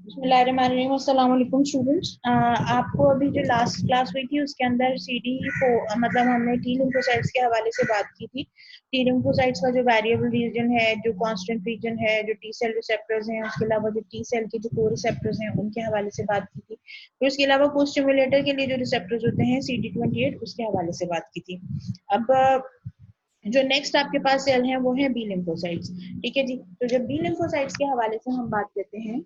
बिस्मिल्लाहिर्रहमानिर्रहीम। अस्सलाम वालेकुम स्टूडेंट्स। आपको अभी जो लास्ट क्लास हुई थी उसके अंदर सीडी को मतलब हमने टी लिम्फोसाइट्स के हवाले से बात की थी। टी लिम्फोसाइट्स का जो वेरिएबल रीजन है, जो कांस्टेंट रीजन है, जो टी सेल रिसेप्टर्स हैं, उसके अलावा जो टी सेल के जो को रिसेप्टर्स हैं उनके हवाले से बात की थी। फिर उसके अलावा को स्टिमुलेटर के लिए जो रिसेप्टर्स होते हैं CD28 उसके हवाले से बात की थी। अब जो नेक्स्ट आपके पास सेल है वो है बी लिम्फोसाइट्स। ठीक है जी। तो जब बी लिम्फोसाइट्स के हवाले से हम बात करते हैं,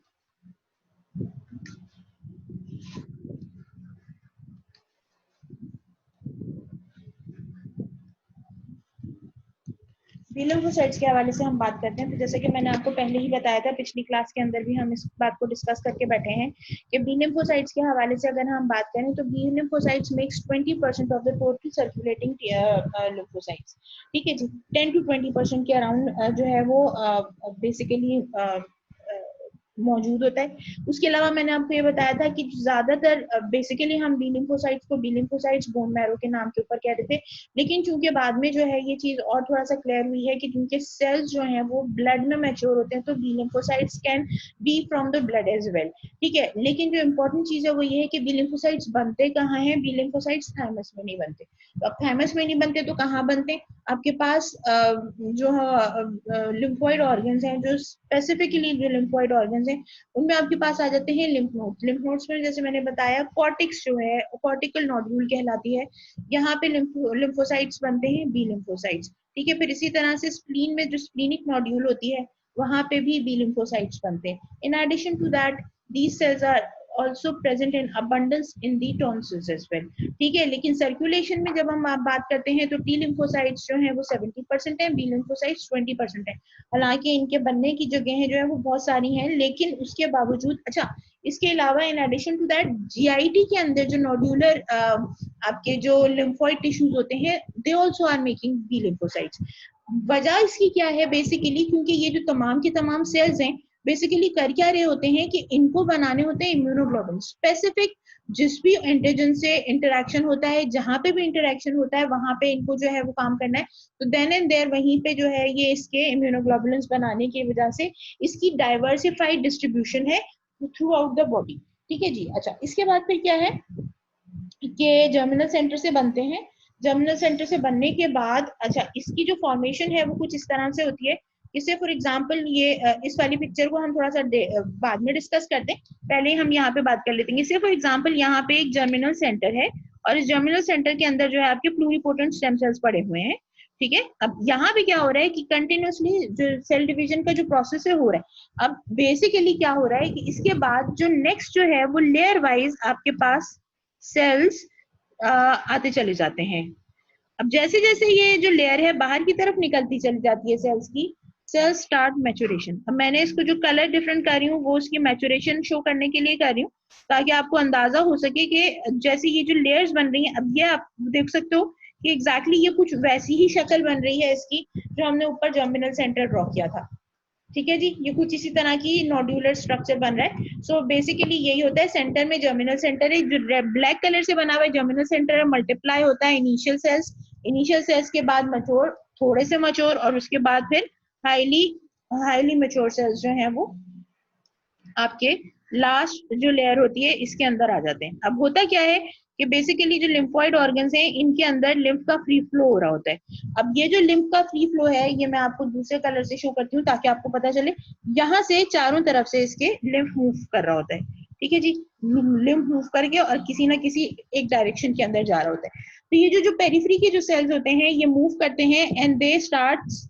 बी लिम्फोसाइट्स के हवाले से हम बात करते हैं, तो जैसे कि मैंने आपको पहले ही बताया था, पिछली क्लास के अंदर भी हम इस बात को डिस्कस करके बैठे हैं कि बी लिम्फोसाइट्स के हवाले से अगर हम बात करें तो B lymphocytes makes 20% of the total circulating lymphocytes. ठीक है जी। 10 to 20% के अराउंड जो है वो बेसिकली मौजूद होता है। उसके अलावा मैंने आपको ये बताया था कि ज्यादातर बेसिकली हम बी लिम्फोसाइट्स को बी लिम्फोसाइट्स बोन मैरो के नाम के ऊपर कहते थे, लेकिन चूंकि बाद में जो है ये चीज और थोड़ा सा क्लियर हुई है कि जिनके सेल्स जो हैं वो ब्लड में मैच्योर होते हैं, तो B lymphocytes can be from the blood as well. ठीक है, लेकिन जो इंपॉर्टेंट चीज है वो ये है कि बी लिम्फोसाइट्स बनते कहाँ हैं। बी लिम्फोसाइट्स थाइमस में नहीं बनते। तो अब थाइमस में नहीं बनते तो कहाँ बनते? आपके पास जो लिम्फोइड ऑर्गन्स हैं, जो स्पेसिफिकली जो लिम्फोइड ऑर्गन्स हैं, उनमें आपके पास आ जाते हैं लिम्फ नोड्स। लिम्फ नोड्स में जैसे मैंने बताया कॉर्टिक्स जो है कॉर्टिकल नोड्यूल कहलाती है। यहाँ पे लिम्फोसाइट्स बनते हैं बी लिम्फोसाइट्स। ठीक है, फिर इसी तरह से स्प्लीन में जो स्प्लीनिक नोड्यूल होती है वहां पे भी बी लिम्फोसाइट्स बनते हैं। In addition to that these cells are also present in abundance in the tonsils as well। ठीक है, लेकिन सर्कुलेशन में जब हम आप बात करते हैं तो टी लिम्फोसाइट्स जो है वो 70% है, बी लिम्फोसाइट्स 20% है। हालांकि इनके बनने की जगह जो है वो बहुत सारी हैं, लेकिन उसके बावजूद अच्छा, इसके अलावा in addition to that GIT के अंदर जो नोड्यूलर आपके जो लिम्फोइड टिश्यूज होते हैं, they also are making B lymphocytes. वजह इसकी क्या है? बेसिकली क्योंकि ये जो तमाम के तमाम सेल्स हैं बेसिकली कर क्या रहे होते हैं कि इनको बनाने होते हैं इम्यूनोग्लोबुलिन स्पेसिफिक। जिस भी एंटीजन से इंटरेक्शन होता है, जहां पे भी इंटरेक्शन होता है वहां पे इनको जो है वो काम करना है। तो देन एंड देयर वहीं पे जो है ये इसके इम्यूनोग्लोबुलिन्स बनाने की वजह से इसकी डाइवर्सिफाइड डिस्ट्रीब्यूशन है थ्रू आउट द बॉडी। ठीक है जी। अच्छा, इसके बाद फिर क्या है कि जर्मिनल सेंटर से बनते हैं। जर्मिनल सेंटर से बनने के बाद अच्छा, इसकी जो फॉर्मेशन है वो कुछ इस तरह से होती है। इससे फॉर एग्जांपल ये इस वाली पिक्चर को हम थोड़ा सा बाद में डिस्कस करते हैं, पहले हम यहाँ पे बात कर लेते हैं। इससे फॉर एग्जांपल यहाँ पे एक जर्मिनल सेंटर है और इस जर्मिनल सेंटर के अंदर जो है आपके प्लूरिपोटेंट स्टेम सेल्स पड़े हुए हैं। ठीक है, अब यहाँ पे क्या हो रहा है कि कंटिन्यूसली जो सेल डिवीजन का जो प्रोसेस है हो रहा है। अब बेसिकली क्या हो रहा है कि इसके बाद जो नेक्स्ट जो है वो लेयर वाइज आपके पास सेल्स आते चले जाते हैं। अब जैसे जैसे ये जो लेयर है बाहर की तरफ निकलती चली जाती है सेल्स की, सेल्स स्टार्ट मैचुरेशन। अब मैंने इसको जो कलर डिफरेंट कर रही हूँ वो उसकी मैचुरेशन शो करने के लिए कर रही हूँ, ताकि आपको अंदाजा हो सके कि जैसे ये जो लेयर्स बन रही हैं, अब ये आप देख सकते हो कि एग्जैक्टली ये कुछ वैसी ही शक्ल बन रही है इसकी जो हमने ऊपर जर्मिनल सेंटर ड्रॉ किया था। ठीक है जी, ये कुछ इसी तरह की नोड्यूलर स्ट्रक्चर बन रहा है। सो बेसिकली यही होता है, सेंटर में जर्मिनल सेंटर है जो ब्लैक कलर से बना हुआ है, जर्मिनल सेंटर है, मल्टीप्लाई होता है इनिशियल सेल्स, इनिशियल सेल्स के बाद मच्योर, थोड़े से मच्योर, और उसके बाद फिर हाईली हाईली मच्योर सेल्स जो हैं वो आपके लास्ट जो लेयर होती है इसके अंदर आ जाते हैं। अब होता क्या है कि बेसिकली जो लिम्फोइड ऑर्गन्स हैं इनके अंदर लिम्फ का फ्री फ्लो हो रहा होता है। अब ये जो लिम्फ का फ्री फ्लो है ये मैं आपको दूसरे कलर से शो करती हूँ ताकि आपको पता चले। यहाँ से चारों तरफ से इसके लिम्फ मूव कर रहा होता है। ठीक है जी, लिम्फ मूव करके और किसी ना किसी एक डायरेक्शन के अंदर जा रहा होता है। तो ये जो पेरिफेरी के जो सेल्स होते हैं ये मूव करते हैं and they start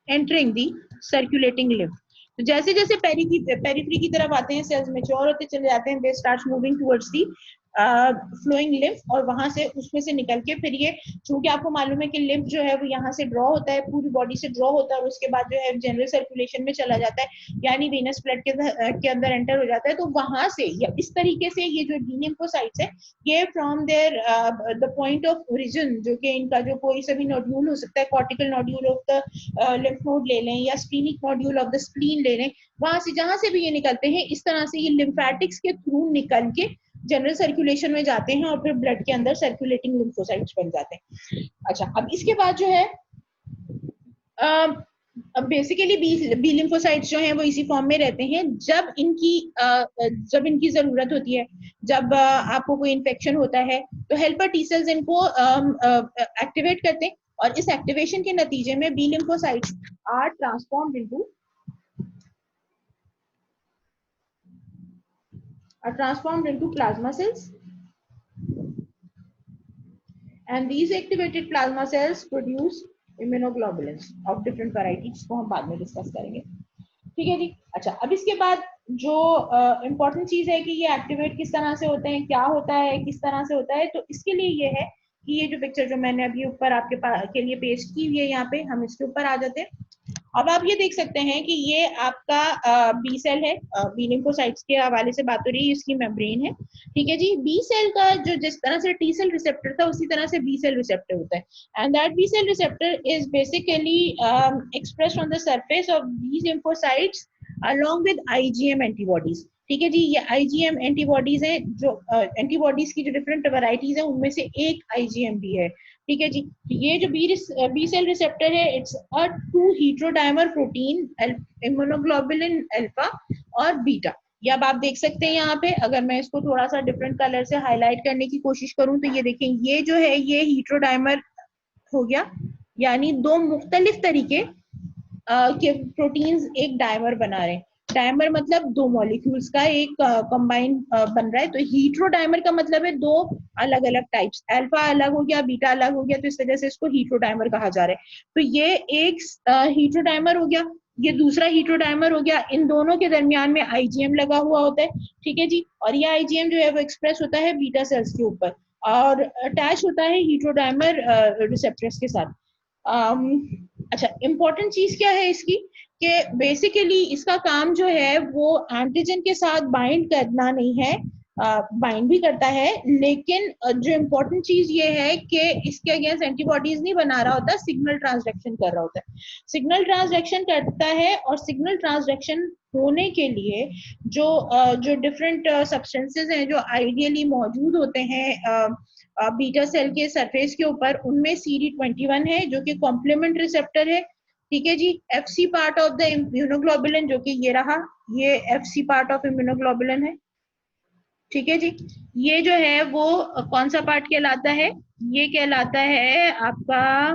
entering the circulating lymph. तो जैसे जैसे पेरिफेरी की तरफ आते हैं सेल्स मैच्योर होते चले जाते हैं, they start moving towards the following lymph, और वहां से उसमें से निकल के फिर ये, चूंकि आपको मालूम है कि लिम्फ जो है वो यहाँ से ड्रॉ होता है, पूरी बॉडी से ड्रॉ होता है और उसके बाद जो है जनरल सर्कुलेशन में चला जाता है, यानी वेनस ब्लड के अंदर एंटर हो जाता है। तो वहां से या इस तरीके से ये जो डी लिम्फोसाइट्स है ये from there the point of origin, जो कि इनका जो कोई सा भी नोड्यूल हो सकता है, cortical nodule of the lymph node ले लें या splenic nodule of the spleen ले लें, वहां से जहां से भी ये निकलते हैं इस तरह से ये लिम्फेटिक्स के थ्रू निकल के जनरल सर्कुलेशन में जाते हैं और फिर ब्लड के अंदर सर्कुलेटिंग लिम्फोसाइट्स बन जाते हैं। अच्छा, अब इसके बाद जो है अब बेसिकली बी लिम्फोसाइट्स जो हैं वो इसी फॉर्म में रहते हैं जब इनकी जरूरत होती है, जब आपको कोई इन्फेक्शन होता है तो हेल्पर टी सेल्स इनको एक्टिवेट करते हैं, और इस एक्टिवेशन के नतीजे में B lymphocytes are transformed into plasma cells, and these activated plasma cells produce immunoglobulins of different varieties, को हम बाद में डिस्कस करेंगे। ठीक है जी। अच्छा, अब इसके बाद जो इम्पोर्टेंट चीज है कि ये एक्टिवेट किस तरह से होते हैं, क्या होता है, किस तरह से होता है, तो इसके लिए ये है कि ये जो पिक्चर जो मैंने अभी ऊपर आपके के लिए पेश की हुई है, यहाँ पे हम इसके ऊपर आ जाते हैं। अब आप ये देख सकते हैं कि ये आपका बी सेल है, बी लिम्फोसाइट्स के हवाले से बात हो रही है, इसकी मेम्ब्रेन है। ठीक है जी। बी सेल का जो जिस तरह से टी सेल रिसेप्टर था उसी तरह से बी सेल रिसेप्टर होता है, and that B cell receptor is basically expressed on the surface of these lymphocytes along with IgM antibodies. ठीक है जी। ये IgM एंटीबॉडीज हैं, जो एंटीबॉडीज की जो डिफरेंट वैरायटीज हैं उनमें से एक IgM भी है। ठीक है जी। ये जो बी सेल रिसेप्टर है, it's a two heterodimer protein, immunoglobulin alpha और बीटा। ये अब आप देख सकते हैं यहाँ पे, अगर मैं इसको थोड़ा सा डिफरेंट कलर से हाईलाइट करने की कोशिश करूं तो ये देखें, ये जो है ये हीट्रोडाइमर हो गया, यानी दो मुख्तलिफ तरीके के प्रोटीन्स एक डायमर बना रहे हैं। डायमर मतलब दो मॉलिक्यूल्स का एक कंबाइन बन रहा है, तो हीट्रोडाइमर का मतलब है दो अलग अलग टाइप्स, अल्फा अलग हो गया, बीटा अलग हो गया, तो इस वजह से इसको हीट्रोडाइमर कहा जा रहा है। तो ये एक हीट्रोडाइमर हो गया, ये दूसरा हीट्रोडाइमर हो गया, इन दोनों के दरमियान में आईजीएम लगा हुआ होता है। ठीक है जी। और ये आईजीएम जो है वो एक्सप्रेस होता है बीटा सेल्स के ऊपर और अटैच होता है हीट्रोडाइमर रिसेप्टर्स के साथ। अच्छा, इम्पोर्टेंट चीज क्या है इसकी, कि बेसिकली इसका काम जो है वो एंटीजन के साथ बाइंड करना नहीं है, बाइंड भी करता है, लेकिन जो इम्पोर्टेंट चीज ये है कि इसके अगेंस्ट एंटीबॉडीज नहीं बना रहा होता, सिग्नल ट्रांसडक्शन कर रहा होता है। सिग्नल ट्रांसडक्शन करता है, और सिग्नल ट्रांसडक्शन होने के लिए जो डिफरेंट सब्सटेंसेस हैं जो आइडियली मौजूद होते हैं बीटा सेल के सरफेस के ऊपर, उनमें CD21 है जो कि कॉम्प्लीमेंट रिसेप्टर है। ठीक है जी। FC part of the immunoglobulin जो कि ये रहा, ये FC पार्ट ऑफ इम्यूनोग्लोबुलिन है। ठीक है जी। ये जो है वो कौन सा पार्ट कहलाता है, ये कहलाता है आपका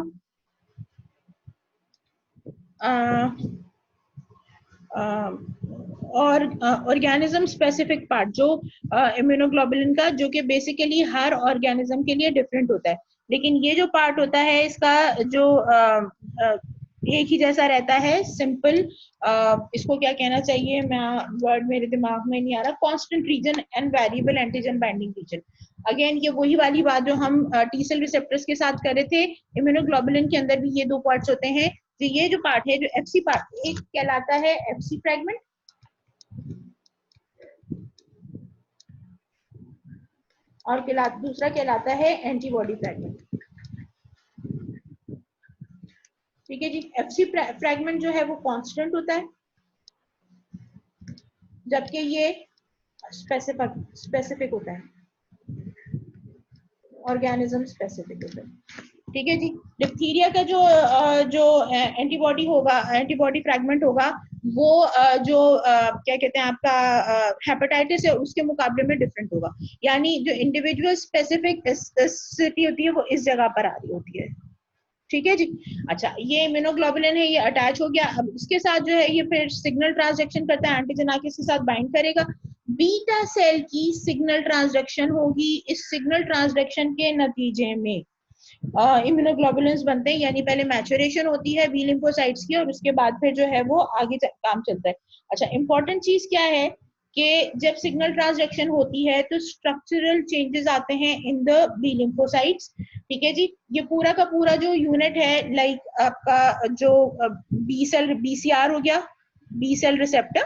और ऑर्गेनिज्म स्पेसिफिक पार्ट जो इम्यूनोग्लोबुलिन का, जो कि बेसिकली हर ऑर्गेनिज्म के लिए डिफरेंट होता है, लेकिन ये जो पार्ट होता है इसका जो एक ही जैसा रहता है, सिंपल, इसको क्या कहना चाहिए, मैं वर्ड मेरे दिमाग में नहीं आ रहा, constant region and variable antigen binding region. Again ये वही वाली बात जो हम टी सेल रिसेप्टर्स के साथ कर रहे थे, इम्यूनोग्लोबुलिन के अंदर भी ये दो पार्ट्स होते हैं। तो ये जो पार्ट है, जो एफसी पार्ट, एक कहलाता है एफसी फ्रेगमेंट, और दूसरा कहलाता है एंटीबॉडी फ्रेगमेंट। ठीक है जी। एफसी फ्रेगमेंट जो है वो कांस्टेंट होता है, जबकि ये स्पेसिफिक होता है, ऑर्गेनिज्म स्पेसिफिक होता है। ठीक है जी। डिप्थीरिया का जो एंटीबॉडी होगा, एंटीबॉडी फ्रेगमेंट होगा, वो जो क्या कहते हैं आपका हेपेटाइटिस है उसके मुकाबले में डिफरेंट होगा, यानी जो इंडिविजुअल स्पेसिफिसिटी होती है वो इस जगह पर आ रही होती है। ठीक है जी। अच्छा, ये इम्यूनोग्लोबुलिन है, ये अटैच हो गया, अब इसके साथ जो है ये फिर सिग्नल ट्रांसडक्शन करता है, एंटीजन आके इसके साथ बाइंड करेगा, बीटा सेल की सिग्नल ट्रांसडक्शन होगी, इस सिग्नल ट्रांसडक्शन के नतीजे में इम्यूनोग्लोबुलिन्स बनते हैं, यानी पहले मैचुरेशन होती है बी लिम्फोसाइट्स की और उसके बाद फिर जो है वो आगे काम चलता है। अच्छा, इंपॉर्टेंट चीज क्या है कि जब सिग्नल ट्रांसडक्शन होती है तो स्ट्रक्चरल चेंजेस आते हैं इन द बी लिम्फोसाइट्स। ठीक है जी। ये पूरा का पूरा जो यूनिट है, लाइक आपका जो बी सेल BCR हो गया, B cell receptor,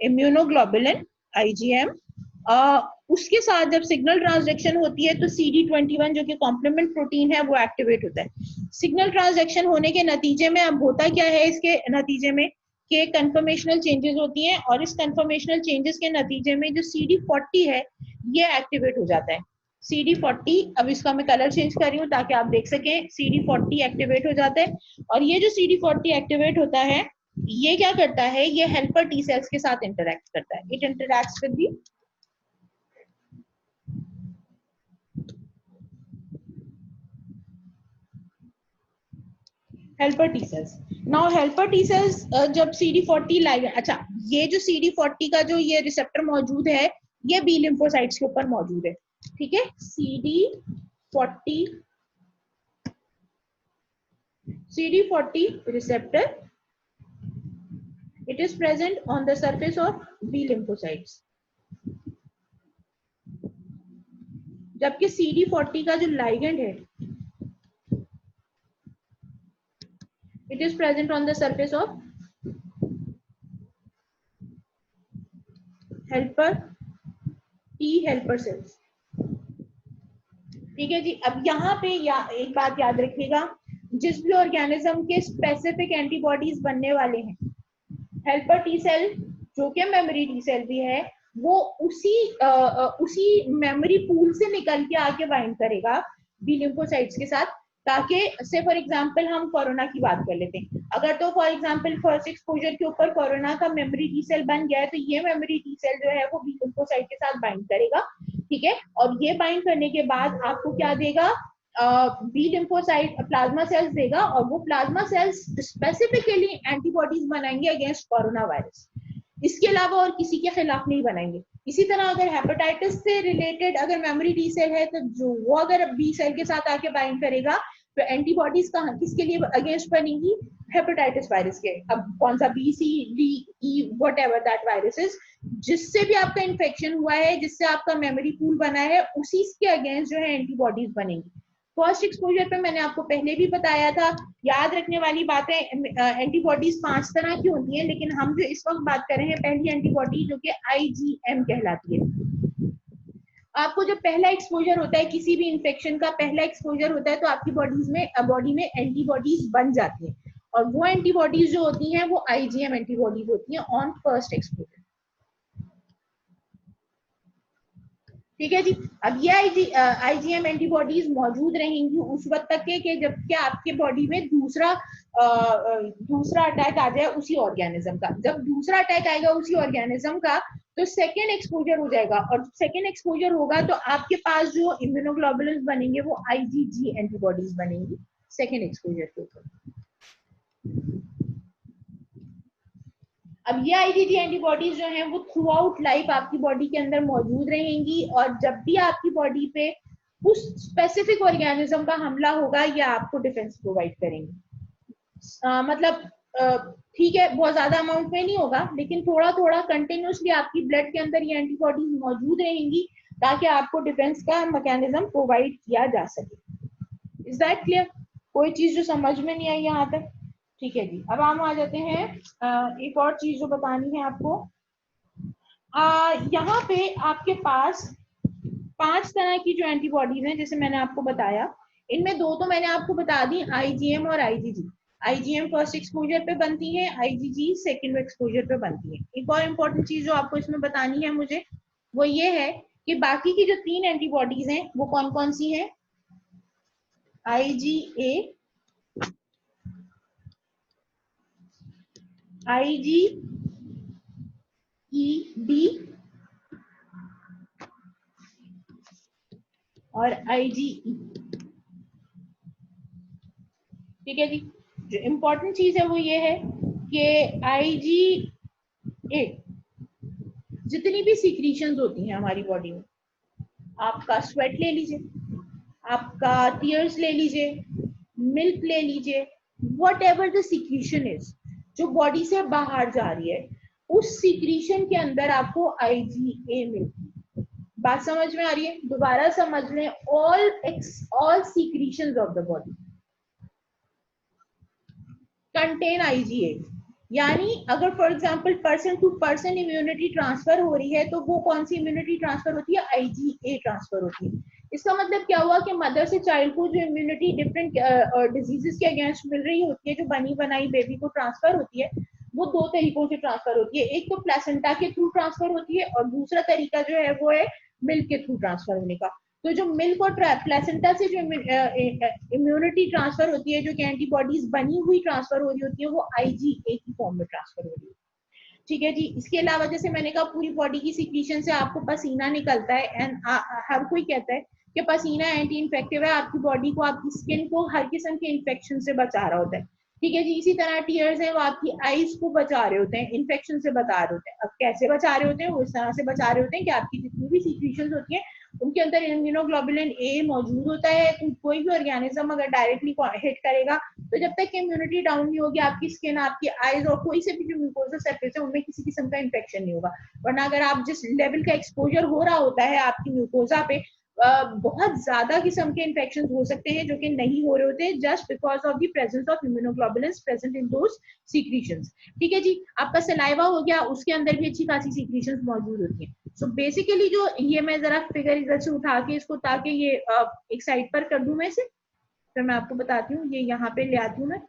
immunoglobulin, IgM, उसके साथ जब सिग्नल ट्रांसडक्शन होती है तो CD21 जो कि कॉम्प्लीमेंट प्रोटीन है वो एक्टिवेट होता है। सिग्नल ट्रांसडक्शन होने के नतीजे में अब होता क्या है, इसके नतीजे में कि कन्फर्मेशनल चेंजेस होती हैं, और इस कन्फर्मेशनल चेंजेस के नतीजे में जो CD40 है ये एक्टिवेट हो जाता है। CD40, अब इसका मैं कलर चेंज कर रही हूँ ताकि आप देख सकें, CD40 एक्टिवेट हो जाता है। और ये जो CD40 एक्टिवेट होता है, ये क्या करता है, ये हेल्पर टी सेल्स के साथ इंटरेक्ट करता है। It interacts with the helper T sales. Now helper T sales जब CD40 लाइगेंड, अच्छा ये जो CD40 का जो ये रिसेप्टर मौजूद है, ये बी लिम्फोसाइट्स के ऊपर मौजूद है, ठीक है। CD40 receptor, it is present on the surface of B lymphocytes. जबकि CD40 का जो लाइगेंड है, it is present on the surface of helper T helper cells. ठीक है जी। अब यहाँ पे एक बात याद रखिएगा, जिस भी ऑर्गेनिज्म के स्पेसिफिक एंटीबॉडीज बनने वाले हैं, हेल्पर टी सेल जो कि मेमोरी टी सेल भी है, वो उसी मेमोरी पूल से निकल के आके बाइंड करेगा बी लिम्फोसाइट्स के साथ, ताकि से फॉर एग्जांपल हम कोरोना की बात कर लेते हैं। अगर तो फॉर एग्जांपल फर्स्ट एक्सपोजर के ऊपर कोरोना का मेमोरी टी सेल बन गया है, तो ये मेमोरी टी सेल जो है वो बी लिम्फोसाइट के साथ बाइंड करेगा, ठीक है। और ये बाइंड करने के बाद आपको क्या देगा, बी लिम्फोसाइट प्लाज्मा सेल्स देगा, और वो प्लाज्मा सेल्स स्पेसिफिकली एंटीबॉडीज बनाएंगे अगेंस्ट कोरोना वायरस। इसके अलावा और किसी के खिलाफ नहीं बनाएंगे। इसी तरह अगर हेपेटाइटिस से रिलेटेड अगर मेमोरी टी सेल है, तो जो वो अगर बी सेल के साथ आके बाइंड करेगा, तो एंटीबॉडीज कहाँ किसके लिए अगेंस्ट बनेंगी, हेपेटाइटिस वायरस के। अब कौन सा B C D E whatever that virus is, जिससे भी आपका इन्फेक्शन हुआ है, जिससे आपका मेमोरी पूल बना है, उसी के अगेंस्ट जो है एंटीबॉडीज बनेंगी। फर्स्ट एक्सपोजर पे मैंने आपको पहले भी बताया था, याद रखने वाली बातें, एंटीबॉडीज 5 तरह की होती हैं, लेकिन हम जो इस वक्त बात कर रहे हैं पहली एंटीबॉडी जो कि IgM कहलाती है। आपको जब पहला एक्सपोजर होता है किसी भी इन्फेक्शन का पहला एक्सपोजर होता है, तो आपकी बॉडी में एंटीबॉडीज बन जाती है, और वो एंटीबॉडीज जो होती हैं वो IgM एंटीबॉडीज होती हैं ऑन फर्स्ट एक्सपोजर, ठीक है जी। अब ये IgM एंटीबॉडीज मौजूद रहेंगी उस वक्त तक के जबकि आपके बॉडी में दूसरा अटैक आ जाए उसी ऑर्गेनिज्म का। जब दूसरा अटैक आएगा उसी ऑर्गेनिज्म का, तो सेकेंड एक्सपोजर हो जाएगा, और सेकेंड एक्सपोजर होगा तो आपके पास जो इम्यूनोग्लोबुलिन बनेंगे वो IgG एंटीबॉडीज बनेंगी सेकेंड एक्सपोजर के ऊपर। अब ये IgG एंटीबॉडीज जो हैं वो थ्रू आउट लाइफ आपकी बॉडी के अंदर मौजूद रहेंगी, और जब भी आपकी बॉडी पे उस स्पेसिफिक ऑर्गेनिज्म का हमला होगा, ये आपको डिफेंस प्रोवाइड करेंगे। मतलब ठीक है, बहुत ज्यादा अमाउंट में नहीं होगा, लेकिन थोड़ा थोड़ा कंटिन्यूसली आपकी ब्लड के अंदर ये एंटीबॉडीज मौजूद रहेंगी, ताकि आपको डिफेंस का मैकेनिज्म प्रोवाइड किया जा सके। Is that clear? कोई चीज जो समझ में नहीं आई यहाँ तक? ठीक है जी। अब हम आ जाते हैं एक और चीज जो बतानी है आपको। यहाँ पे आपके पास 5 तरह की जो एंटीबॉडीज हैं, जैसे मैंने आपको बताया, इनमें 2 तो मैंने आपको बता दी, IgM और IgG। IgM फर्स्ट एक्सपोजर पे बनती है, IgG सेकेंड एक्सपोजर पे बनती है। एक और इम्पोर्टेंट चीज जो आपको इसमें बतानी है मुझे, वो ये है कि बाकी की जो 3 एंटीबॉडीज हैं वो कौन कौन सी हैं, IgA, IgED और IgE, ठीक है जी। जो इम्पोर्टेंट चीज है वो ये है कि IgA जितनी भी सिक्रीशंस होती हैं हमारी बॉडी में, आपका स्वेट ले लीजिए, आपका टीयर्स ले लीजिए, मिल्क ले लीजिए, what ever the secretion is, जो बॉडी से बाहर जा रही है, उस सिक्रीशन के अंदर आपको IgA मिलती है। बात समझ में आ रही है? दोबारा समझ लें, all secretions of the body contain IgA। यानी अगर for example person to person immunity transfer हो रही है, तो वो कौन सी इम्यूनिटी ट्रांसफर होती है, IgA ट्रांसफर होती है। इसका मतलब क्या हुआ कि मदर से चाइल्ड को जो इम्यूनिटी डिफरेंट डिजीजेस के अगेंस्ट मिल रही होती है, जो बनी बनाई बेबी को ट्रांसफर होती है, वो 2 तरीकों से ट्रांसफर होती है। एक तो प्लेसेंटा के थ्रू ट्रांसफर होती है, और दूसरा तरीका जो है वो है मिल्क के थ्रू ट्रांसफर होने का। तो जो मिल्क और प्लेसेंटा से जो इम्यूनिटी ट्रांसफर होती है, जो कि एंटीबॉडीज बनी हुई ट्रांसफर हो रही होती है, वो IgA की फॉर्म में ट्रांसफर हो रही है। ठीक है जी। इसके अलावा जैसे मैंने कहा पूरी बॉडी की सिक्रीशन से आपको पसीना निकलता है, एंड हर कोई कहता है कि पसीना एंटी इन्फेक्टिव है, आपकी बॉडी को, आपकी स्किन को हर किस्म के इन्फेक्शन से बचा रहा होता है। ठीक है जी। इसी तरह टीयर्स हैं वो आपकी आईज को बचा रहे होते हैं, इन्फेक्शन से बचा रहे होते हैं। अब कैसे बचा रहे होते हैं? वो इस तरह से बचा रहे होते हैं कि आपकी जितनी भी सिक्रीशन होती है उनके अंदर इम्यूनोग्लोबुलिन ए मौजूद होता है। तो कोई भी ऑर्गेनिज्म अगर डायरेक्टली हिट करेगा, तो जब तक इम्यूनिटी डाउन नहीं होगी, आपकी स्किन, आपकी आईज और कोई से भी जो म्यूकोजल सरफेस है उनमें किसी किस्म का इन्फेक्शन नहीं होगा। वरना अगर आप जिस लेवल का एक्सपोजर हो रहा होता है आपकी म्यूकोजा पे, बहुत ज्यादा किस्म के इन्फेक्शन हो सकते हैं जो कि नहीं हो रहे होते, just because of the presence of immunoglobulins present in those secretions. ठीक है जी। आपका सलाइवा हो गया, उसके अंदर भी अच्छी खासी सीक्रीशंस मौजूद होती हैं। सो बेसिकली जो ये, मैं जरा फिगर इधर से उठा के इसको, ताकि ये एक साइड पर कर दूं मैं इसे, फिर मैं आपको बताती हूँ। ये यहाँ पे ले आती हूँ मैं।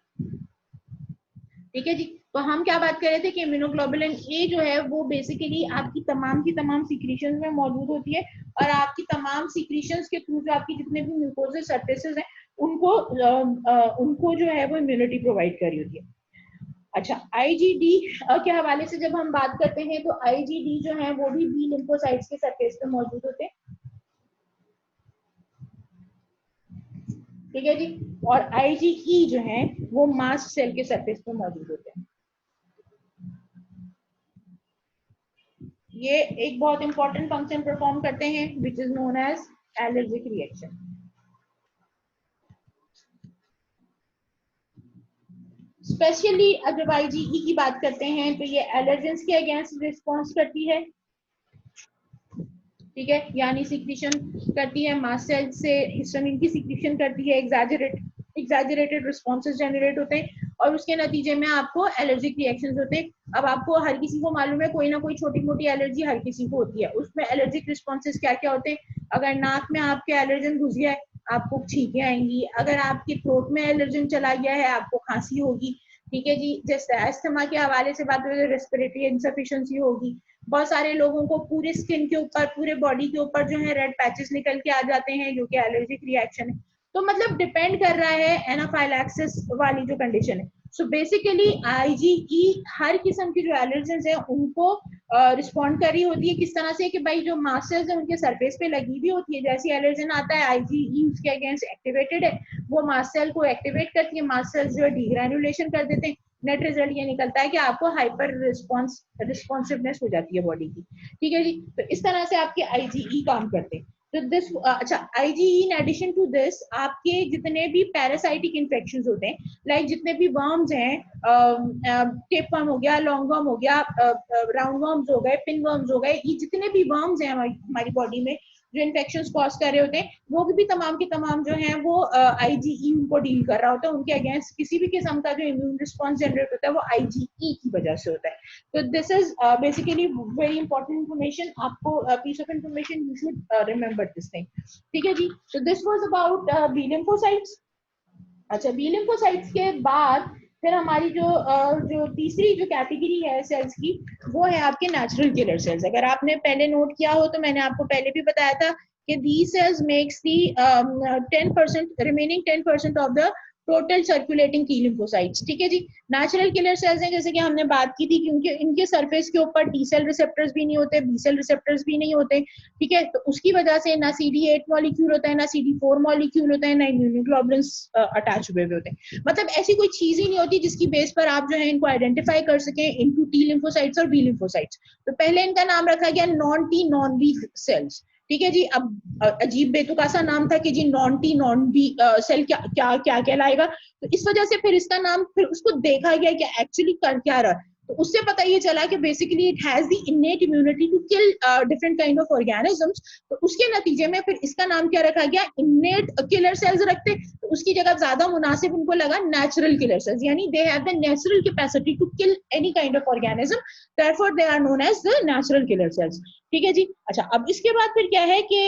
ठीक है जी। तो हम क्या बात कर रहे थे कि इम्यूनोग्लोबुलिन ए जो है वो बेसिकली आपकी तमाम की तमाम सिक्रीशंस में मौजूद होती है, और आपकी तमाम सिक्रीशंस के थ्रू जो आपकी जितने भी म्यूकोजल सरफेसेस हैं उनको जो है वो इम्यूनिटी प्रोवाइड कर रही होती है। अच्छा, IgD के हवाले से जब हम बात करते हैं तो IgD जो है वो भी बी लिम्फोसाइट्स के सरफेस पे मौजूद होते हैं। ठीक है जी। और IgE जो है वो मास्ट सेल के सरफेस पे मौजूद होते हैं। ये एक बहुत इंपॉर्टेंट फंक्शन परफॉर्म करते हैं which is known as allergic reaction. Specially जब IgE की बात करते हैं तो ये एलर्जेंस के अगेंस्ट रिस्पॉन्स करती है। ठीक है, यानी सिक्रीशन करती है, मास्ट सेल से हिस्टामिन की सिक्रीशन करती है, एग्जैजरेटेड रिस्पॉन्सेज जनरेट होते हैं, और उसके नतीजे में आपको एलर्जिक रिएक्शंस होते हैं। अब आपको हर किसी को मालूम है कोई ना कोई छोटी मोटी एलर्जी हर किसी को होती है। उसमें एलर्जिक रिस्पॉन्सेज क्या क्या होते हैं? अगर नाक में आपके एलर्जन घुस गया है, आपको छींकें आएंगी। अगर आपकी थ्रोट में एलर्जन चला गया है, आपको खांसी होगी। ठीक है जी। जैसे अस्थमा के हवाले से बात करें, रेस्पिरेटरी इनसफिशिएंसी होगी। बहुत सारे लोगों को पूरे स्किन के ऊपर, पूरे बॉडी के ऊपर जो है रेड पैचेस निकल के आ जाते हैं, जो कि एलर्जिक रिएक्शन है। तो मतलब डिपेंड कर रहा है एनाफाइलैक्सिस वाली जो कंडीशन है। सो बेसिकली IgE हर किस्म की जो एलर्जेंस है उनको रिस्पॉन्ड कर रही होती है। किस तरह से कि भाई जो मास्टर्स है उनके सरफेस पे लगी भी होती है, जैसी एलर्जन आता है IgE उसके अगेंस्ट एक्टिवेटेड है, वो मास्ट सेल को एक्टिवेट करती है, मास्ट सेल्स जो है डीग्रेनुलेशन कर देते हैं। नेट रिजल्ट ये निकलता है कि आपको हाइपर रिस्पॉन्सिवनेस हो जाती है बॉडी की। ठीक है जी। तो इस तरह से आपके IgE काम करते हैं। तो दिस, अच्छा, IgE in addition to this आपके जितने भी पैरासाइटिक इन्फेक्शन होते हैं, लाइक जितने भी वर्म्स हैं, टेपवर्म हो गया, लॉन्ग वर्म हो गया, राउंड वर्म्स हो गए, पिन वर्म्स हो गए, ये जितने भी वर्म्स हैं हमारी बॉडी में जो इन्फेक्शन कॉज कर रहे होते हैं, वो भी तमाम के तमाम जो है वो IgE उनको डील कर रहा होता है। उनके अगेंस्ट किसी भी किस्म का जो इम्यून रिस्पॉन्स जनरेट होता है वो IgE की वजह से होता है। तो this is basically very important information. आपको piece of information, you should remember this thing. ठीक है जी। तो this was about B lymphocytes. अच्छा, बी लिम्फोसाइट्स के बाद फिर हमारी जो तीसरी जो कैटेगरी है सेल्स की, वो है आपके नेचुरल किलर सेल्स। अगर आपने पहले नोट किया हो तो मैंने आपको पहले भी बताया था कि these cells makes the 10% remaining 10% of the total circulating T lymphocytes. ठीक है जी। नेचुरल किलर सेल्स हैं, जैसे कि हमने बात की थी, क्योंकि इनके सरफेस के ऊपर टी सेल रिसेप्टर्स भी नहीं होते, बी सेल रिसेप्टर्स भी नहीं होते। ठीक है, तो उसकी वजह से ना CD8 मॉलिक्यूल होता है, ना CD4 मॉलिक्यूल होता है, ना इम्यूनोग्लोबुलिन्स अटैच हुए हुए होते हैं। मतलब ऐसी कोई चीज ही नहीं होती जिसकी बेस पर आप जो है इनको आइडेंटिफाई कर सकें इनटू टी लिम्फोसाइट्स और बी लिम्फोसाइट्स। तो पहले इनका नाम रखा गया non T non B cells. ठीक है जी। अब अजीब बेतुका सा नाम था कि जी non T non B cell क्या क्या क्या कहलाएगा, तो इस वजह से फिर इसका नाम, फिर उसको देखा गया कि एक्चुअली कर क्या रहा है। तो उससे पता ये चला कि basically it has the innate immunity to kill different kind of organisms. तो उसके नतीजे में फिर इसका नाम क्या रखा गया, इनेट किलर सेल्स रखते, तो उसकी जगह ज्यादा मुनासिब उनको लगा नेचुरल किलर सेल्स, यानी they have the natural capacity to kill any kind of organism, therefore they are known as the natural killer cells. ठीक है जी। अच्छा, अब इसके बाद फिर क्या है कि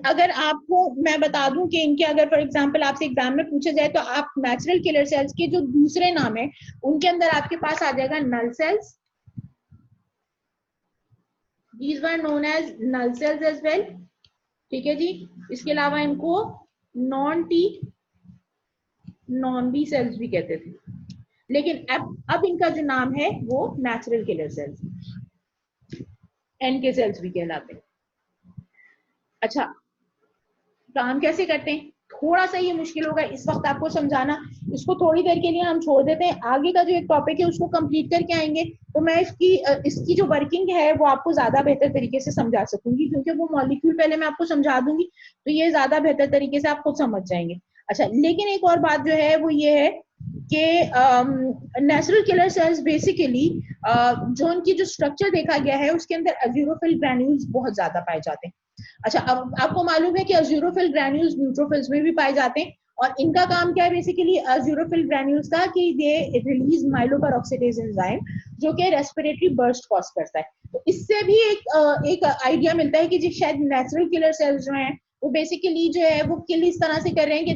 अगर आपको मैं बता दूं कि इनके, अगर फॉर एग्जांपल आपसे एग्जाम में पूछा जाए तो आप नेचुरल किलर सेल्स के जो दूसरे नाम है उनके अंदर आपके पास आ जाएगा null cells, these were known as null cells as well, ठीक है जी। इसके अलावा इनको non T non B cells भी कहते थे, लेकिन अब इनका जो नाम है वो natural killer sales, NK cells भी कहलाते हैं। अच्छा, काम कैसे करते हैं, थोड़ा सा ये मुश्किल होगा इस वक्त आपको समझाना, इसको थोड़ी देर के लिए हम छोड़ देते हैं, आगे का जो एक टॉपिक है उसको कंप्लीट करके आएंगे, तो मैं इसकी जो वर्किंग है वो आपको ज्यादा बेहतर तरीके से समझा सकूंगी, क्योंकि वो मॉलिक्यूल पहले मैं आपको समझा दूंगी तो ये ज्यादा बेहतर तरीके से आप खुद समझ जाएंगे। अच्छा, लेकिन एक और बात जो है वो ये है कि नेचुरल किलर सेल्स बेसिकली जो उनकी जो स्ट्रक्चर देखा गया है उसके अंदर अज़ूरोफिल ग्रैन्यूल्स बहुत ज्यादा पाए जाते हैं। अच्छा, अब आपको मालूम है कि अज़ूरोफिल ग्रैन्यूल्स न्यूट्रोफिल्स में भी पाए जाते हैं, और इनका काम क्या है बेसिकली अज़ूरोफिल ग्रैन्यूल्स का कि दे रिलीज माइलोपेरोक्सीडेज एंजाइम जो कि रेस्पिरेटरी बर्स्ट कॉज करता है। तो इससे भी एक आइडिया मिलता है कि जो शायद नेचुरल किलर सेल्स जो हैं वो बेसिकली जो है वो किल इस तरह से कर रहे हैं कि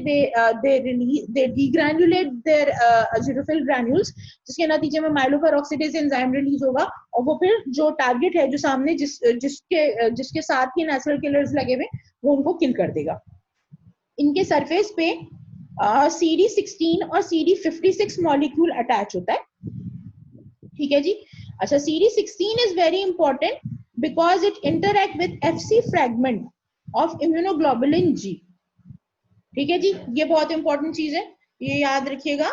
दे डीग्रैन्युलेट देयर अज़ूरोफिल ग्रैन्यूल्स, जिसके नतीजे में माइलोपेरोक्सीडेज एंजाइम रिलीज होगा, और वो फिर जो टारगेट है जो सामने जिसके साथ ही नेचुरल किलर्स लगे हुए वो उनको किल कर देगा। इनके सरफेस पे CD16 और CD56 मॉलिक्यूल अटैच होता है, ठीक है जी। अच्छा, CD16 is very important because it interact with FC fragment of immunoglobulin G, ठीक है जी, ये बहुत इंपॉर्टेंट चीज है, ये याद रखिएगा।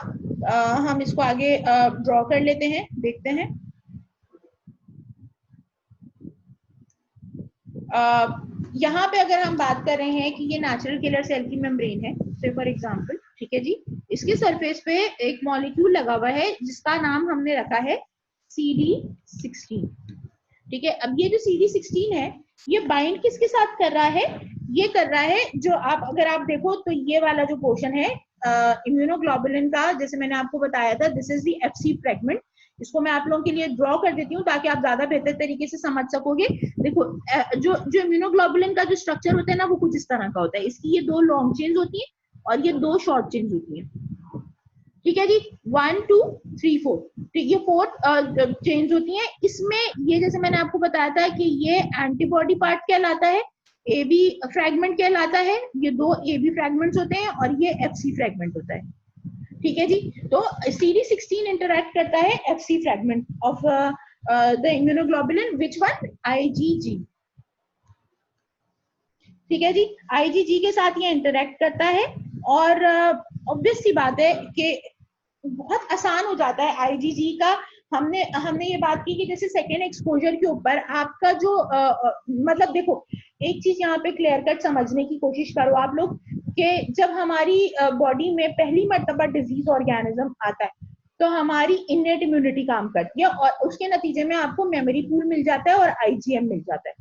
हम इसको आगे ड्रॉ कर लेते हैं, देखते हैं। यहाँ पे अगर हम बात कर रहे हैं कि ये नेचुरल किलर सेल की मेम्ब्रेन है, से फॉर एग्जांपल, ठीक है जी, इसके सरफेस पे एक मॉलिक्यूल लगा हुआ है जिसका नाम हमने रखा है CD16, ठीक है। अब ये जो CD16 है ये बाइंड किसके साथ कर रहा है, ये कर रहा है जो अगर आप देखो तो ये वाला जो पोर्शन है इम्यूनोग्लोबुलिन का, जैसे मैंने आपको बताया था, this is the FC fragment. इसको मैं आप लोगों के लिए ड्रॉ कर देती हूँ ताकि आप ज्यादा बेहतर तरीके से समझ सकोगे। देखो, जो इम्यूनोग्लोबुलिन का जो स्ट्रक्चर होता है ना वो कुछ इस तरह का होता है, इसकी ये 2 लॉन्ग चेन्स होती है और ये 2 शॉर्ट चेन्स होती है, ठीक है जी। 1 2 3 4, ये 4 चेन्स होती हैं। इसमें ये जैसे मैंने आपको बताया था कि ये एंटीबॉडी पार्ट कहलाता है, AB फ्रैगमेंट कहलाता है, ये 2 AB फ्रैगमेंट्स होते हैं और ये FC फ्रैगमेंट होता है, ठीक है जी। तो CD16 इंटरैक्ट करता है FC fragment of the immunoglobulin, which one, IgG, ठीक है जी। IgG के साथ ये इंटरैक्ट करता है, और ऑब्वियस सी बात है कि बहुत आसान हो जाता है IgG का। हमने ये बात की कि जैसे सेकेंड एक्सपोजर के ऊपर आपका जो मतलब देखो, एक चीज यहाँ पे क्लियर कट समझने की कोशिश करो आप लोग, कि जब हमारी बॉडी में पहली मर्तबा डिजीज ऑर्गेनिज्म आता है तो हमारी इनेट इम्यूनिटी काम करती है, और उसके नतीजे में आपको मेमोरी पूल मिल जाता है और IgM मिल जाता है।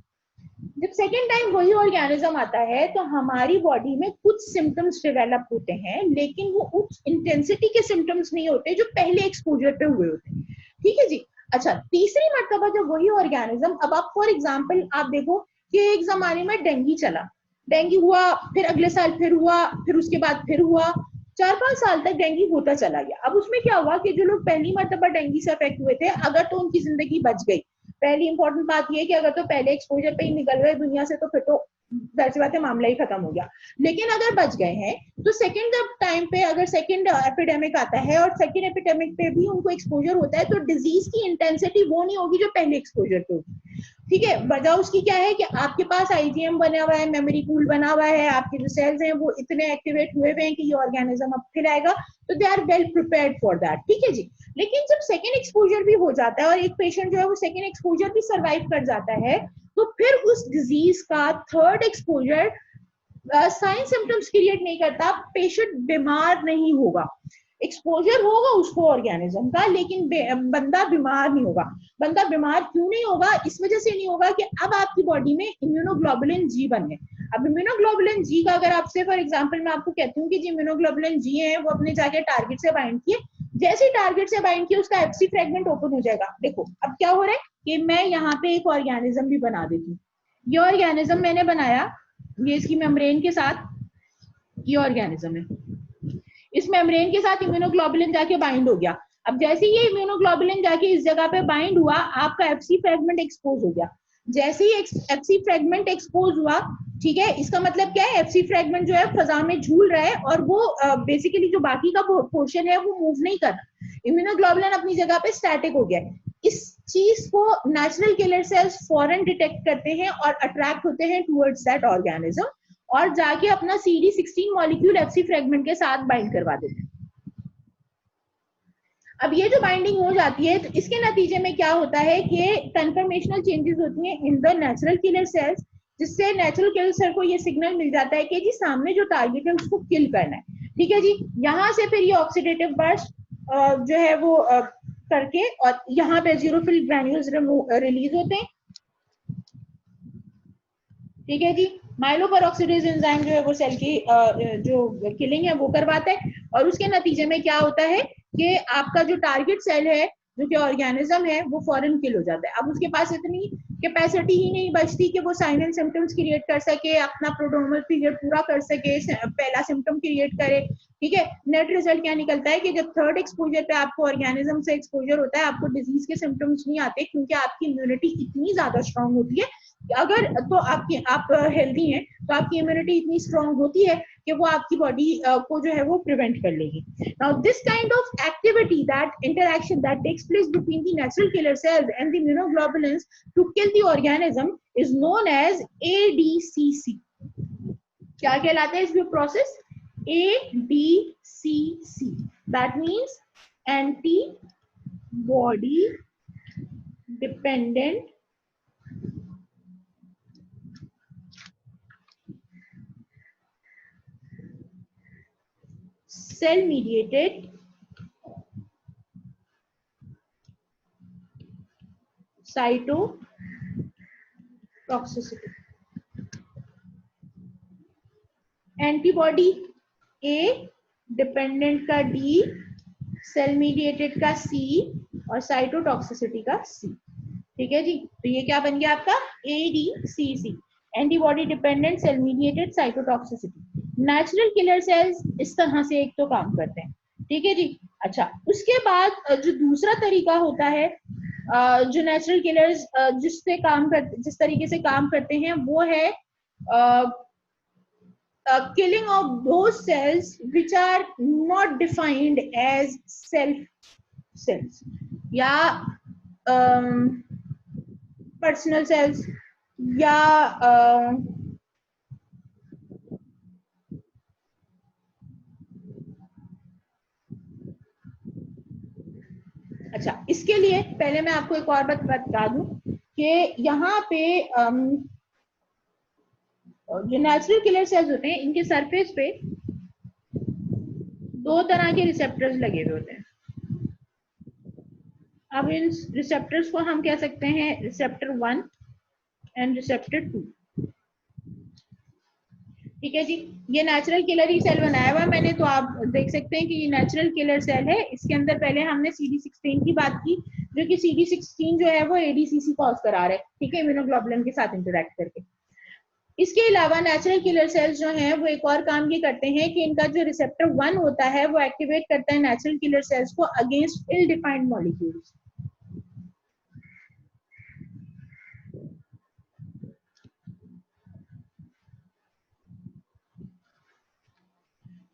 जब सेकेंड टाइम वही ऑर्गेनिज्म आता है तो हमारी बॉडी में कुछ सिम्टम्स डेवलप होते हैं, लेकिन वो उस इंटेंसिटी के सिम्टम्स नहीं होते जो पहले एक्सपोजर पे हुए होते हैं, ठीक है जी। अच्छा, तीसरी मर्तबा जब वही ऑर्गेनिज्म, अब आप फॉर एग्जांपल आप देखो कि एक जमाने में डेंगू चला, डेंगू हुआ, फिर अगले साल फिर हुआ, फिर उसके बाद फिर हुआ, 4-5 साल तक डेंगू होता चला गया। अब उसमें क्या हुआ कि जो लोग पहली मर्तबा डेंगू से अफेक्ट हुए थे, अगर तो उनकी जिंदगी बच गई, पहली इंपॉर्टेंट बात ये कि अगर तो पहले एक्सपोजर पे ही निकल गए दुनिया से तो फिर तो वैसी बात है, मामला ही खत्म हो गया। लेकिन अगर बच गए हैं तो सेकंड टाइम पे अगर सेकंड एपिडेमिक आता है और सेकंड एपिडेमिक पे भी उनको एक्सपोजर होता है, तो डिजीज की इंटेंसिटी वो नहीं होगी जो पहले एक्सपोजर पे होगी, ठीक है। वजह उसकी क्या है कि आपके पास IgM बना हुआ है, मेमोरी पूल बना हुआ है, आपके जो सेल्स हैं वो इतने एक्टिवेट हुए हुए हैं कि ये ऑर्गेनिज्म अब फिर आएगा, तो they are well prepared for that, ठीक है जी। लेकिन जब सेकेंड एक्सपोजर भी हो जाता है और एक पेशेंट जो है वो सेकेंड एक्सपोजर भी सर्वाइव कर जाता है, तो फिर उस डिजीज का third exposure sign symptoms create नहीं करता, पेशेंट बीमार नहीं होगा, एक्सपोजर होगा उसको ऑर्गेनिज्म का, लेकिन बंदा बीमार नहीं होगा। बंदा बीमार क्यों नहीं होगा, इस वजह से नहीं होगा कि अब आपकी बॉडी में इम्यूनोग्लोबुलिन G बन गए। अब इम्यूनोग्लोबुलिन G का अगर आपसे फॉर एग्जांपल मैं आपको कहती हूँ कि जी इम्यूनोग्लोबुलिन G है वो अपने जाके टारगेट से बाइंड किए, जैसे टारगेट से बाइंड किए उसका FC फ्रैगमेंट ओपन हो जाएगा। देखो अब क्या हो रहा है कि मैं यहाँ पे एक ऑर्गेनिज्म भी बना देती हूँ, ये ऑर्गेनिज्म मैंने बनाया, ये इसकी मेम्ब्रेन के साथ ये ऑर्गेनिज्म है, इस मेम्ब्रेन के साथ इम्यूनोग्लोबुलिन जाके बाइंड हो गया। अब जैसे ये इम्यूनोग्लोबुलिन जाके इस जगह पे बाइंड हुआ, आपका FC फ्रैगमेंट एक्सपोज हो गया। जैसे ही एफसी फ्रेगमेंट एक्सपोज हुआ, ठीक है, इसका मतलब क्या है, एफसी फ्रेगमेंट जो है फजा में झूल रहा है और वो बेसिकली जो बाकी का पोर्शन है वो मूव नहीं कर रहा, इम्यूनोग्लोबुलिन अपनी जगह पे स्टैटिक हो गया है। इस चीज को नेचुरल किलर सेल्स फौरन डिटेक्ट करते हैं और अट्रैक्ट होते हैं टुवर्ड्स दैट ऑर्गेनिज्म और जाके अपना CD16 मॉलिक्यूल एफसी फ्रेगमेंट के साथ बाइंड करवा देते हैं। अब ये जो बाइंडिंग हो जाती है तो इसके नतीजे में क्या होता है कि कन्फर्मेशनल चेंजेस होती हैं in the natural killer sales, जिससे नेचुरल किलर सेल को ये सिग्नल मिल जाता है कि जी सामने जो टारगेट है उसको किल करना है। ठीक है जी, यहाँ से फिर ये ऑक्सीडेटिव बर्स्ट जो है वो करके और यहाँ पे ज़ीरोफिल ग्रैन्यूल्स रिलीज होते हैं। ठीक है जी, माइलोपेरोक्सीडेज एंजाइम जो है वो सेल की जो किलिंग है वो करवाता है और उसके नतीजे में क्या होता है कि आपका जो टारगेट सेल है जो कि ऑर्गेनिज्म है वो फॉरन किल हो जाता है। अब उसके पास इतनी कैपेसिटी ही नहीं बचती कि वो साइन एंड सिम्टम्स क्रिएट कर सके, अपना प्रोड्रोमल पीरियड पूरा कर सके, पहला सिम्टम क्रिएट करे। ठीक है, नेट रिजल्ट क्या निकलता है कि जब थर्ड एक्सपोजर पे आपको ऑर्गेनिज्म से एक्सपोजर होता है आपको डिजीज के सिम्टम्स नहीं आते, क्योंकि आपकी इम्यूनिटी इतनी ज्यादा स्ट्रांग होती है। अगर तो आप हेल्दी हैं तो आपकी इम्यूनिटी इतनी स्ट्रांग होती है कि वो आपकी बॉडी को जो है वो प्रिवेंट कर लेगी। Now this kind of activity, that interaction that takes place between the natural killer cells and the immunoglobulins to kill the organism is known as ADCC। क्या कहलाता है इसका process? ADCC, that means antibody dependent cell mediated cytotoxicity। Antibody A, dependent का D, cell mediated का C और cytotoxicity का C। ठीक है जी, तो ये क्या बन गया आपका ADCC, antibody dependent cell mediated cytotoxicity. Natural killer cells इस तरह से एक तो काम करते हैं। ठीक है जी, अच्छा उसके बाद जो दूसरा तरीका होता है जो नेचुरल किलर्स जिस तरीके से काम करते हैं वो है killing of those cells which are not defined as self cells या personal cells या अच्छा, इसके लिए पहले मैं आपको एक और बात बता दूं कि यहाँ पे जो नेचुरल किलर सेल्स होते हैं इनके सरफेस पे दो तरह के रिसेप्टर्स लगे हुए होते हैं। अब इन रिसेप्टर्स को हम कह सकते हैं रिसेप्टर 1 एंड रिसेप्टर 2। ठीक है जी, ये नेचुरल किलर ही सेल बनाया हुआ मैंने, तो आप देख सकते हैं कि ये नेचुरल किलर सेल है। इसके अंदर पहले हमने CD16 की बात की, जो कि CD16 जो है वो ADCC कॉज करा रहा है। ठीक है, इम्यूनोग्लोबुलिन के साथ इंटरेक्ट करके। इसके अलावा नेचुरल किलर सेल्स जो हैं वो एक और काम ये करते हैं कि इनका जो रिसेप्टर 1 होता है वो एक्टिवेट करता है नेचुरल किलर सेल्स को अगेंस्ट इल डिफाइंड मॉलिक्यूल्स।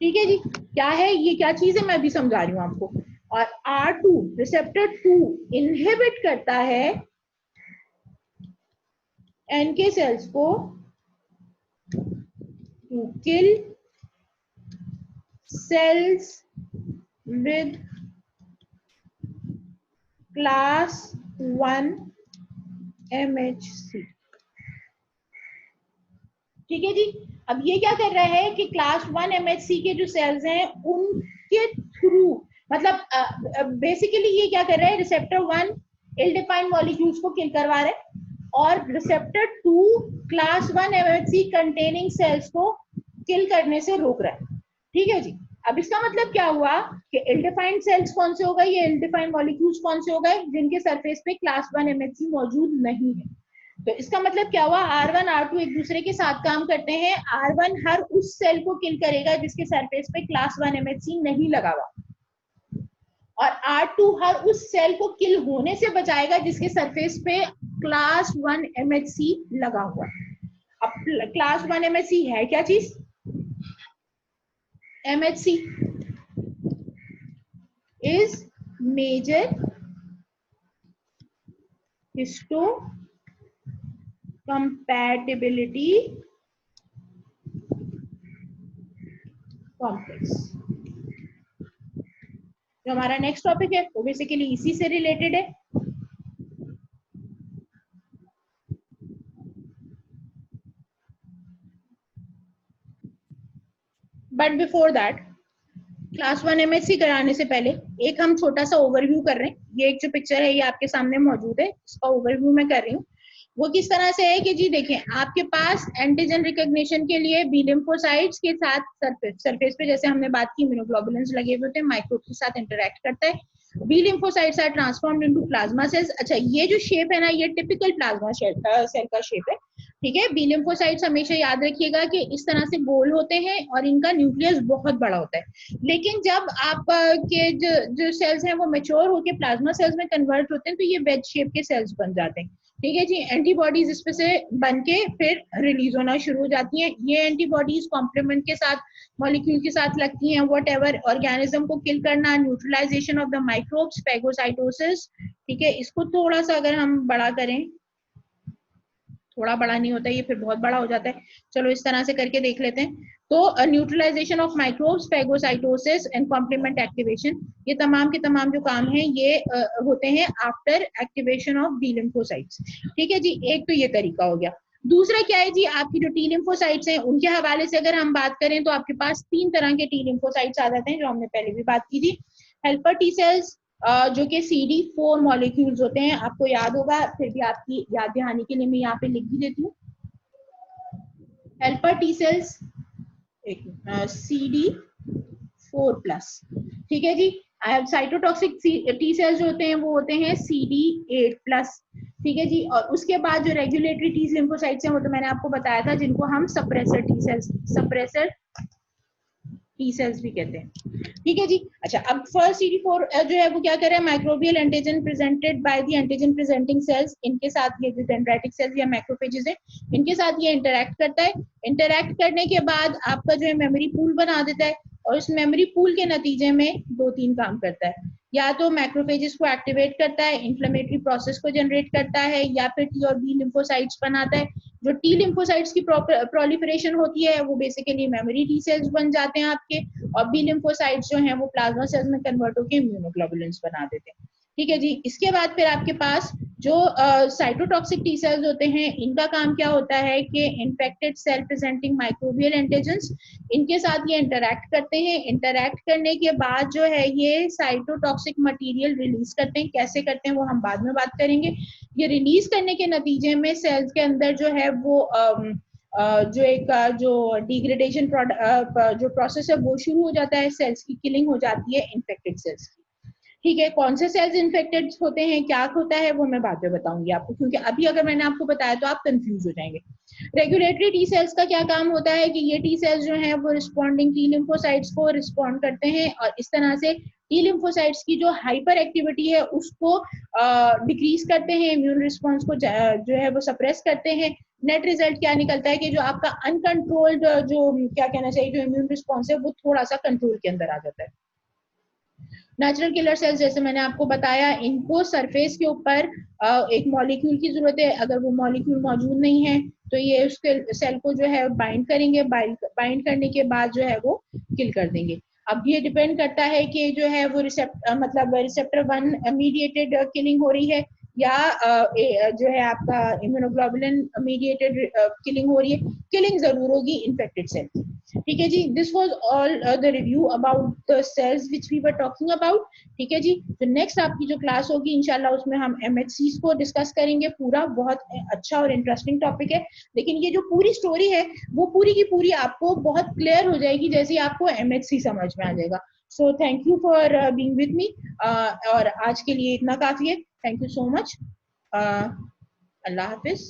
ठीक है जी, क्या है ये, क्या चीज है मैं अभी समझा रही हूँ आपको। और R2 रिसेप्टर 2 इनहिबिट करता है NK सेल्स को to kill cells with class 1 MHC। ठीक है जी, अब ये क्या कर रहा है कि क्लास 1 MHC के जो सेल्स हैं उनके थ्रू, मतलब बेसिकली ये क्या कर रहा है, रिसेप्टर 1 इल डिफाइंड मॉलिक्यूल्स को किल करवा रहा है और receptor 2 class 1 MHC containing cells को किल करने से रोक रहा है। ठीक है जी, अब इसका मतलब क्या हुआ कि इल डिफाइंड सेल्स कौन से हो गए, ये इल डिफाइंड मॉलिक्यूल्स कौन से हो गए, जिनके सरफेस पे क्लास 1 MHC मौजूद नहीं है। तो इसका मतलब क्या हुआ, R1 R2 एक दूसरे के साथ काम करते हैं। R1 हर उस सेल को किल करेगा जिसके सरफेस पे क्लास 1 MHC नहीं लगा हुआ, और R2 हर उस सेल को किल होने से बचाएगा जिसके सरफेस पे क्लास 1 MHC लगा हुआ है। अब क्लास 1 MHC है क्या चीज? MHC is major histocompatibility complex। जो हमारा नेक्स्ट टॉपिक है वो बेसिकली इसी से रिलेटेड है। But before that, class 1 MHC कराने से पहले एक हम छोटा सा ओवरव्यू कर रहे हैं। ये एक जो पिक्चर है ये आपके सामने मौजूद है, इसका ओवरव्यू मैं कर रही हूँ। वो किस तरह से है कि जी देखें, आपके पास एंटीजन रिकॉग्निशन के लिए बी लिम्फोसाइट्स के साथ सरफेस पे जैसे हमने बात की इम्यूनोग्लोबुलिन्स लगे हुए होते हैं, माइक्रोब के साथ इंटरेक्ट करता है। B lymphocytes are transformed into plasma cells. अच्छा, ये जो शेप है ना, ये टिपिकल प्लाज्मा सेल का शेप है, ठीक है। बी लिम्फोसाइट्स हमेशा याद रखिएगा कि इस तरह से गोल होते हैं और इनका न्यूक्लियस बहुत बड़ा होता है। लेकिन जब आप के जो सेल्स हैं वो मेच्योर होकर प्लाज्मा सेल्स में कन्वर्ट होते हैं तो ये वेज शेप के सेल्स बन जाते हैं, ठीक है जी। एंटीबॉडीज इस पे से बन के फिर रिलीज होना शुरू हो जाती हैं। ये एंटीबॉडीज कॉम्प्लीमेंट के साथ, मॉलिक्यूल के साथ लगती हैं, वट एवर ऑर्गेनिज्म को किल करना, neutralisation of the microbes, phagocytosis, ठीक है। इसको थोड़ा सा अगर हम बड़ा करें, थोड़ा बड़ा नहीं होता ये, फिर बहुत बड़ा हो जाता है। चलो इस तरह से करके देख लेते हैं। तो neutralisation of microbes, phagocytosis and complement activation, ये तमाम के तमाम जो काम हैं ये होते हैं after activation of B lymphocytes, ठीक है जी। एक तो ये तरीका हो गया। दूसरा क्या है जी, आपकी जो टी लिम्फोसाइट्स हैं उनके हवाले से अगर हम बात करें तो आपके पास 3 तरह के टी लिम्फोसाइट्स आ जाते हैं, जो हमने पहले भी बात की थी। हेल्पर टी सेल्स, जो कि CD4 मॉलिक्यूल्स होते हैं, आपको याद होगा, फिर भी आपकी याद दहानी के लिए मैं यहाँ पे लिख भी देती हूँ। हेल्पर टी सेल्स CD4+, ठीक है जी। साइटोटॉक्सिक टी सेल्स जो होते हैं वो होते हैं CD8+, ठीक है जी। और उसके बाद जो रेगुलेटरी टी लिम्फोसाइट्स हैं वो तो मैंने आपको बताया था, जिनको हम सप्रेसर टी सेल्स भी कहते हैं, ठीक है जी। अच्छा, अब फर्स्ट CD4 जो है वो क्या कर रहा है, microbial antigen presented by the antigen presenting sales, इनके साथ ये जो डेंड्राइटिक सेल्स या मैक्रोफेजेस है इनके साथ ये इंटरेक्ट करता है। इंटरेक्ट करने के बाद आपका जो है मेमोरी पूल बना देता है, और इस मेमोरी पूल के नतीजे में 2-3 काम करता है। या तो मैक्रोफेजेस को एक्टिवेट करता है, इंफ्लेमेटरी प्रोसेस को जनरेट करता है, या फिर टी और बी लिम्फोसाइट्स बनाता है। जो टी लिम्फोसाइट्स की प्रोलिफरेशन होती है वो बेसिकली मेमोरी टी सेल्स बन जाते हैं आपके, और बी लिम्फोसाइट्स जो हैं वो प्लाज्मा सेल्स में कन्वर्ट होकर इम्यूनोग्लोबुलिन्स बना देते हैं, ठीक है जी। इसके बाद फिर आपके पास जो साइटोटॉक्सिक टी सेल्स होते हैं, इनका काम क्या होता है कि infected cell presenting microbial antigens, इनके साथ ये इंटरेक्ट करते हैं। इंटरेक्ट करने के बाद जो है ये साइटोटॉक्सिक मटेरियल रिलीज करते हैं। कैसे करते हैं वो हम बाद में बात करेंगे। ये रिलीज करने के नतीजे में सेल्स के अंदर जो है वो जो एक जो डिग्रेडेशन जो प्रोसेस है वो शुरू हो जाता है, सेल्स की किलिंग हो जाती है इन्फेक्टेड सेल्स की, ठीक है। कौन से सेल्स इन्फेक्टेड होते हैं, क्या होता है, वो मैं बाद में बताऊंगी आपको, क्योंकि अभी अगर मैंने आपको बताया तो आप कंफ्यूज हो जाएंगे। रेगुलेटरी टी सेल्स का क्या काम होता है कि ये टी सेल्स जो हैं वो रिस्पॉन्डिंग टी लिम्फोसाइट्स को रिस्पॉन्ड करते हैं, और इस तरह से टी लिम्फोसाइट्स की जो हाइपर एक्टिविटी है उसको डिक्रीज करते हैं, इम्यून रिस्पॉन्स को जो है वो सप्रेस करते हैं। नेट रिजल्ट क्या निकलता है कि जो आपका अनकंट्रोल्ड जो क्या कहना चाहिए जो इम्यून रिस्पॉन्स है वो थोड़ा सा कंट्रोल के अंदर आ जाता है। नेचुरल किलर सेल्स जैसे मैंने आपको बताया, इनको सरफेस के ऊपर एक मॉलिक्यूल की जरूरत है। अगर वो मॉलिक्यूल मौजूद नहीं है तो ये उसके सेल को जो है बाइंड करेंगे, बाइंड करने के बाद जो है वो किल कर देंगे। अब ये डिपेंड करता है कि जो है वो रिसेप्टर 1 मीडिएटेड किलिंग हो रही है, या जो है आपका इम्यूनोग्लोबुलिन मीडिएटेड किलिंग हो रही है। किलिंग जरूर होगी इन्फेक्टेड सेल की, ठीक है जी। This was all the review about the cells which we were talking about, ठीक है जी। तो नेक्स्ट आपकी जो क्लास होगी इंशाल्लाह उसमें हम MHCs को डिस्कस करेंगे। पूरा बहुत अच्छा और इंटरेस्टिंग टॉपिक है, लेकिन ये जो पूरी स्टोरी है वो पूरी की पूरी आपको बहुत क्लियर हो जाएगी जैसे ही आपको MHC समझ में आ जाएगा। So thank you for being with me, और आज के लिए इतना काफी है। Thank you so much. Allah Hafiz.